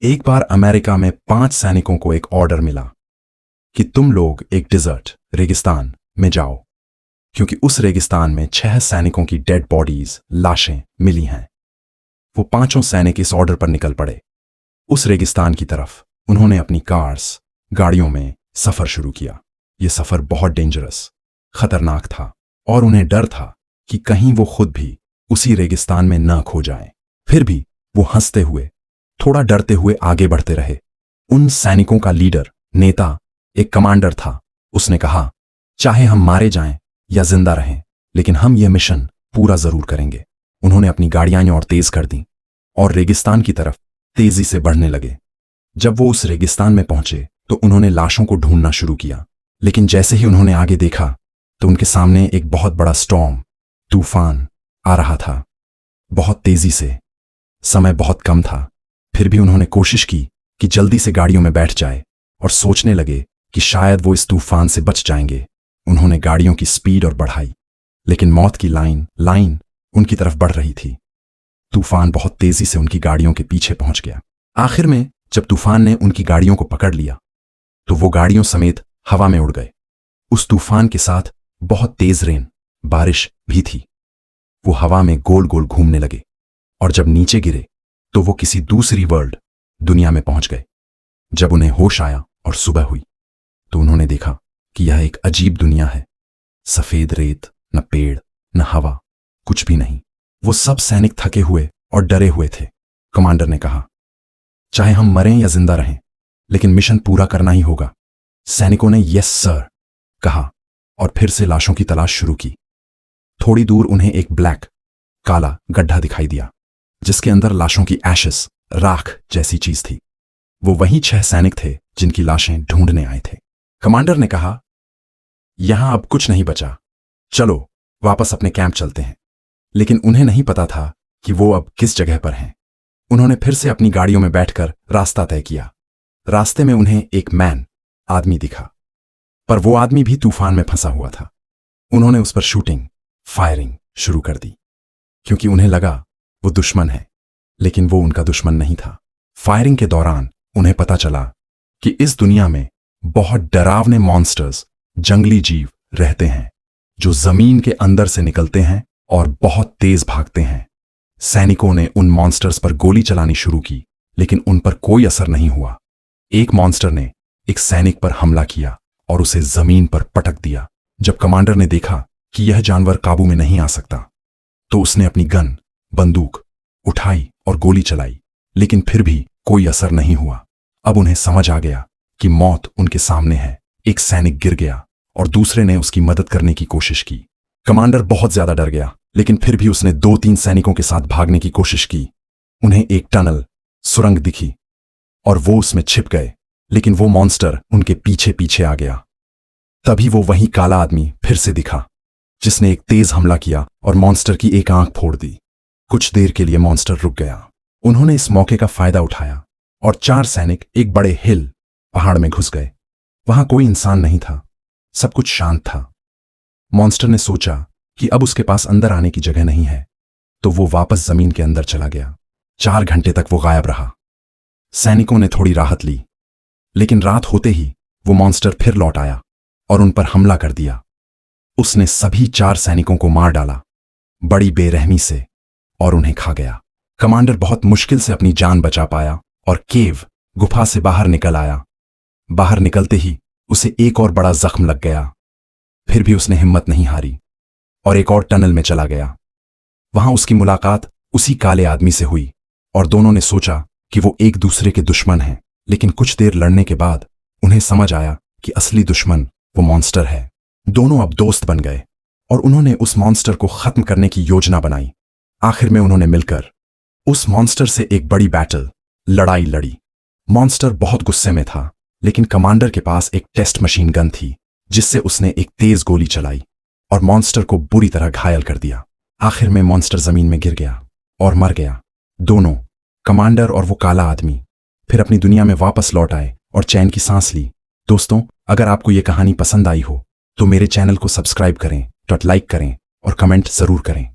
एक बार अमेरिका में 5 सैनिकों को एक ऑर्डर मिला कि तुम लोग एक डिजर्ट रेगिस्तान में जाओ, क्योंकि उस रेगिस्तान में 6 सैनिकों की डेड बॉडीज लाशें मिली हैं। वो 5 सैनिक इस ऑर्डर पर निकल पड़े। उस रेगिस्तान की तरफ उन्होंने अपनी कार्स गाड़ियों में सफर शुरू किया। ये सफर बहुत डेंजरस खतरनाक था और उन्हें डर था कि कहीं वो खुद भी उसी रेगिस्तान में न खो जाएं। फिर भी वो हंसते हुए, थोड़ा डरते हुए आगे बढ़ते रहे। उन सैनिकों का लीडर, नेता, एक कमांडर था। उसने कहा, चाहे हम मारे जाएं या जिंदा रहें, लेकिन हम यह मिशन पूरा जरूर करेंगे। उन्होंने अपनी गाड़ियां और तेज कर दी और रेगिस्तान की तरफ तेजी से बढ़ने लगे। जब वो उस रेगिस्तान में पहुंचे तो उन्होंने लाशों को ढूंढना शुरू किया, लेकिन जैसे ही उन्होंने आगे देखा तो उनके सामने एक बहुत बड़ा स्टॉर्म, तूफान आ रहा था, बहुत तेजी से। समय बहुत कम था, फिर भी उन्होंने कोशिश की कि जल्दी से गाड़ियों में बैठ जाए और सोचने लगे कि शायद वो इस तूफान से बच जाएंगे। उन्होंने गाड़ियों की स्पीड और बढ़ाई, लेकिन मौत की लाइन उनकी तरफ बढ़ रही थी। तूफान बहुत तेजी से उनकी गाड़ियों के पीछे पहुंच गया। आखिर में जब तूफान ने उनकी गाड़ियों को पकड़ लिया तो वो गाड़ियों समेत हवा में उड़ गए। उस तूफान के साथ बहुत तेज रेन, बारिश भी थी। वो हवा में गोल गोल घूमने लगे और जब नीचे गिरे तो वो किसी दूसरी दुनिया में पहुंच गए। जब उन्हें होश आया और सुबह हुई तो उन्होंने देखा कि यह एक अजीब दुनिया है। सफेद रेत, न पेड़, न हवा, कुछ भी नहीं। वो सब सैनिक थके हुए और डरे हुए थे। कमांडर ने कहा, चाहे हम मरें या जिंदा रहें, लेकिन मिशन पूरा करना ही होगा। सैनिकों ने यस सर कहा और फिर से लाशों की तलाश शुरू की। थोड़ी दूर उन्हें एक ब्लैक, काला गड्ढा दिखाई दिया जिसके अंदर लाशों की एशेस, राख जैसी चीज थी। वो वही 6 सैनिक थे जिनकी लाशें ढूंढने आए थे। कमांडर ने कहा, यहां अब कुछ नहीं बचा, चलो वापस अपने कैंप चलते हैं। लेकिन उन्हें नहीं पता था कि वो अब किस जगह पर हैं। उन्होंने फिर से अपनी गाड़ियों में बैठकर रास्ता तय किया। रास्ते में उन्हें एक आदमी दिखा, पर वो आदमी भी तूफान में फंसा हुआ था। उन्होंने उस पर फायरिंग शुरू कर दी, क्योंकि उन्हें लगा वो दुश्मन है, लेकिन वो उनका दुश्मन नहीं था। फायरिंग के दौरान उन्हें पता चला कि इस दुनिया में बहुत डरावने मॉन्स्टर्स, जंगली जीव रहते हैं जो जमीन के अंदर से निकलते हैं और बहुत तेज भागते हैं। सैनिकों ने उन मॉन्स्टर्स पर गोली चलानी शुरू की, लेकिन उन पर कोई असर नहीं हुआ। एक मॉन्स्टर ने एक सैनिक पर हमला किया और उसे जमीन पर पटक दिया। जब कमांडर ने देखा कि यह जानवर काबू में नहीं आ सकता तो उसने अपनी गन, बंदूक उठाई और गोली चलाई, लेकिन फिर भी कोई असर नहीं हुआ। अब उन्हें समझ आ गया कि मौत उनके सामने है। एक सैनिक गिर गया और दूसरे ने उसकी मदद करने की कोशिश की। कमांडर बहुत ज्यादा डर गया, लेकिन फिर भी उसने 2-3 सैनिकों के साथ भागने की कोशिश की। उन्हें एक टनल, सुरंग दिखी और वो उसमें छिप गए, लेकिन वो मॉन्स्टर उनके पीछे पीछे आ गया। तभी वो वही काला आदमी फिर से दिखा, जिसने एक तेज हमला किया और मॉन्स्टर की एक आंख फोड़ दी। कुछ देर के लिए मॉन्स्टर रुक गया। उन्होंने इस मौके का फायदा उठाया और 4 सैनिक एक बड़े पहाड़ में घुस गए। वहां कोई इंसान नहीं था, सब कुछ शांत था। मॉन्स्टर ने सोचा कि अब उसके पास अंदर आने की जगह नहीं है, तो वो वापस जमीन के अंदर चला गया। 4 घंटे तक वो गायब रहा। सैनिकों ने थोड़ी राहत ली, लेकिन रात होते ही वो मॉन्स्टर फिर लौट आया और उन पर हमला कर दिया। उसने सभी 4 सैनिकों को मार डाला, बड़ी बेरहमी से, और उन्हें खा गया। कमांडर बहुत मुश्किल से अपनी जान बचा पाया और गुफा से बाहर निकल आया। बाहर निकलते ही उसे एक और बड़ा जख्म लग गया। फिर भी उसने हिम्मत नहीं हारी और एक और टनल में चला गया। वहां उसकी मुलाकात उसी काले आदमी से हुई और दोनों ने सोचा कि वो एक दूसरे के दुश्मन हैं। लेकिन कुछ देर लड़ने के बाद उन्हें समझ आया कि असली दुश्मन वो मॉन्स्टर है। दोनों अब दोस्त बन गए और उन्होंने उस मॉन्स्टर को खत्म करने की योजना बनाई। आखिर में उन्होंने मिलकर उस मॉन्स्टर से एक बड़ी लड़ाई लड़ी। मॉन्स्टर बहुत गुस्से में था, लेकिन कमांडर के पास एक टेस्ट मशीन गन थी, जिससे उसने एक तेज गोली चलाई और मॉन्स्टर को बुरी तरह घायल कर दिया। आखिर में मॉन्स्टर जमीन में गिर गया और मर गया। दोनों, कमांडर और वो काला आदमी, फिर अपनी दुनिया में वापस लौट आए और चैन की सांस ली। दोस्तों, अगर आपको ये कहानी पसंद आई हो तो मेरे चैनल को सब्सक्राइब करें, लाइक करें और कमेंट जरूर करें।